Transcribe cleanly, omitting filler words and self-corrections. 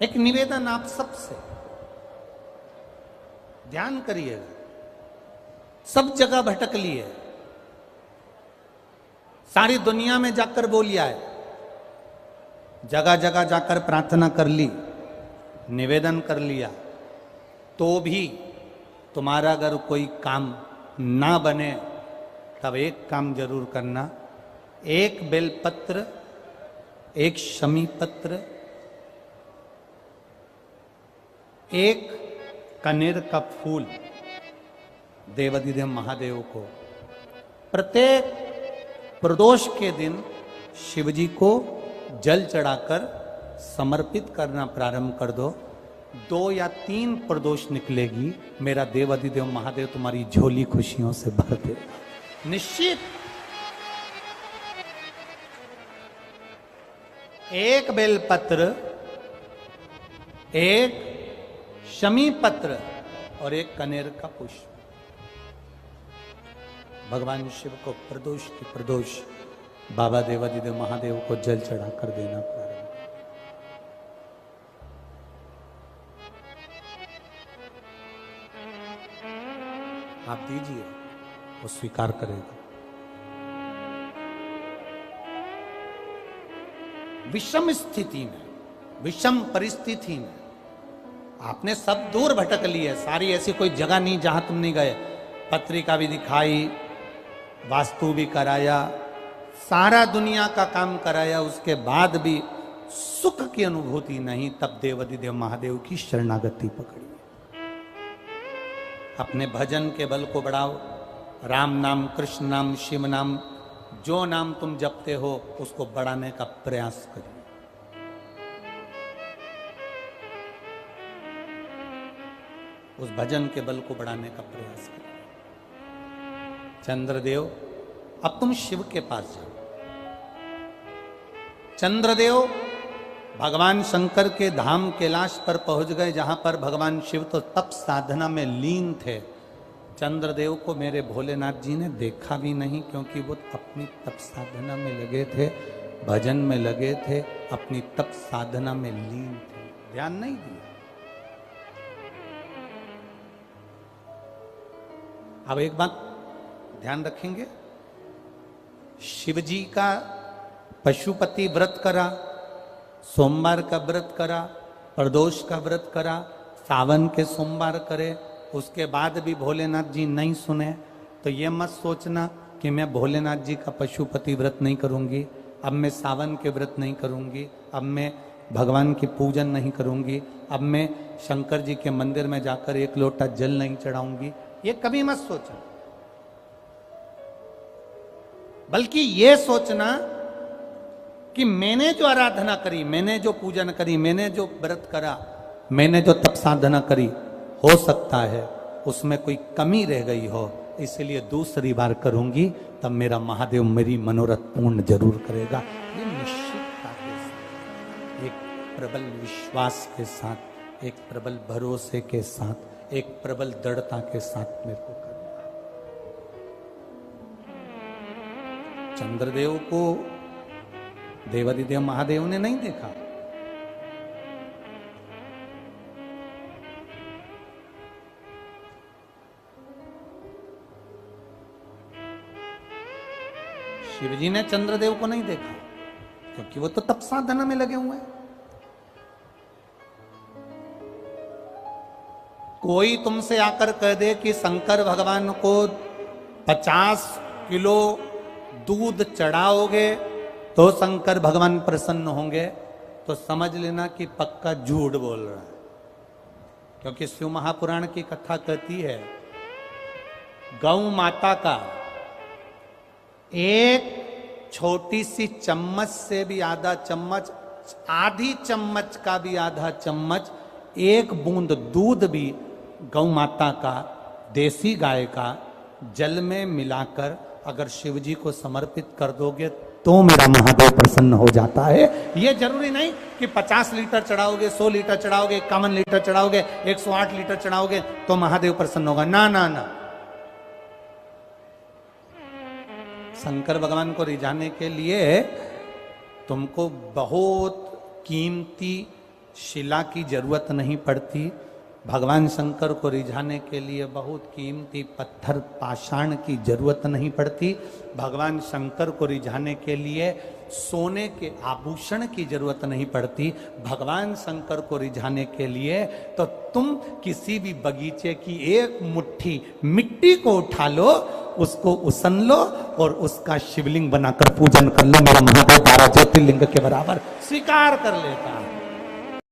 एक निवेदन आप सबसे, ध्यान करिएगा। सब जगह भटक लिए, सारी दुनिया में जाकर बोलिया है, जगह जगह जाकर प्रार्थना कर ली, निवेदन कर लिया, तो भी तुम्हारा अगर कोई काम ना बने, तब एक काम जरूर करना। एक बेलपत्र, एक शमी पत्र, एक कनेर का फूल देवाधिदेव महादेव को प्रत्येक प्रदोष के दिन शिवजी को जल चढ़ाकर समर्पित करना प्रारंभ कर दो। 2 या 3 प्रदोष निकलेगी, मेरा देवाधिदेव महादेव तुम्हारी झोली खुशियों से भर दे निश्चित। एक बेलपत्र, एक शमी पत्र और एक कनेर का पुष्प भगवान शिव को प्रदोष की प्रदोष बाबा देवाधिदेव महादेव को जल चढ़ाकर देना प्रारंभ। आप दीजिए, वो स्वीकार करेगा। विषम स्थिति में, विषम परिस्थिति में आपने सब दूर भटक ली है, सारी ऐसी कोई जगह नहीं जहां तुम नहीं गए। पत्रिका भी दिखाई, वास्तु भी कराया, सारा दुनिया का काम कराया, उसके बाद भी सुख की अनुभूति नहीं। तब देवाधिदेव महादेव की शरणागति पकड़ी। अपने भजन के बल को बढ़ाओ, राम नाम, कृष्ण नाम, शिव नाम, जो नाम तुम जपते हो उसको बढ़ाने का प्रयास करिए। उस भजन के बल को बढ़ाने का प्रयास करिए। चंद्रदेव, अब तुम शिव के पास जाओ। चंद्रदेव भगवान शंकर के धाम कैलाश पर पहुंच गए, जहां पर भगवान शिव तो तप साधना में लीन थे। चंद्रदेव को मेरे भोलेनाथ जी ने देखा भी नहीं, क्योंकि वो अपनी तप साधना में लगे थे, भजन में लगे थे, अपनी तप साधना में लीन थे, ध्यान नहीं दिया। अब एक बात ध्यान रखेंगे, शिवजी का पशुपति व्रत करा, सोमवार का व्रत करा, प्रदोष का व्रत करा, सावन के सोमवार करे, उसके बाद भी भोलेनाथ जी नहीं सुने, तो ये मत सोचना कि मैं भोलेनाथ जी का पशुपति व्रत नहीं करूंगी, अब मैं सावन के व्रत नहीं करूंगी, अब मैं भगवान की पूजन नहीं करूंगी, अब मैं शंकर जी के मंदिर में जाकर 1 लोटा जल नहीं चढ़ाऊंगी। ये कभी मत सोचना, बल्कि ये सोचना कि मैंने जो आराधना करी, मैंने जो पूजन करी, मैंने जो व्रत करा, मैंने जो तप साधना करी, हो सकता है उसमें कोई कमी रह गई हो, इसलिए दूसरी बार करूंगी, तब मेरा महादेव मेरी मनोरथ पूर्ण जरूर करेगा। ये निश्चितता के साथ, एक प्रबल विश्वास के साथ, एक प्रबल भरोसे के साथ, एक प्रबल दृढ़ता के साथ मेरे को करना। चंद्रदेव को देवाधिदेव महादेव ने नहीं देखा, शिवजी ने चंद्रदेव को नहीं देखा, क्योंकि वो तो तप साधना में लगे हुए हैं। कोई तुमसे आकर कह दे कि शंकर भगवान को 50 किलो दूध चढ़ाओगे तो शंकर भगवान प्रसन्न होंगे, तो समझ लेना कि पक्का झूठ बोल रहा है। क्योंकि शिव महापुराण की कथा कहती है, गौ माता का एक छोटी सी चम्मच से भी आधा चम्मच, आधी चम्मच का भी आधा चम्मच, एक बूंद दूध भी गौ माता का, देसी गाय का जल में मिलाकर अगर शिव जी को समर्पित कर दोगे तो मेरा महादेव प्रसन्न हो जाता है। यह जरूरी नहीं कि 50 लीटर चढ़ाओगे, 100 लीटर चढ़ाओगे, 51 लीटर चढ़ाओगे, 108 लीटर चढ़ाओगे तो महादेव प्रसन्न होगा। ना ना ना, शंकर भगवान को रिझाने के लिए तुमको बहुत कीमती शिला की जरूरत नहीं पड़ती, भगवान शंकर को रिझाने के लिए बहुत कीमती पत्थर पाषाण की जरूरत नहीं पड़ती, भगवान शंकर को रिझाने के लिए सोने के आभूषण की जरूरत नहीं पड़ती, भगवान शंकर को रिझाने के लिए तो तुम किसी भी बगीचे की एक मुट्ठी मिट्टी को उठा लो, उसको उसन लो और उसका शिवलिंग बनाकर पूजन कर लो, मेरा महादेव 12 ज्योतिर्लिंग के बराबर स्वीकार कर लेता है।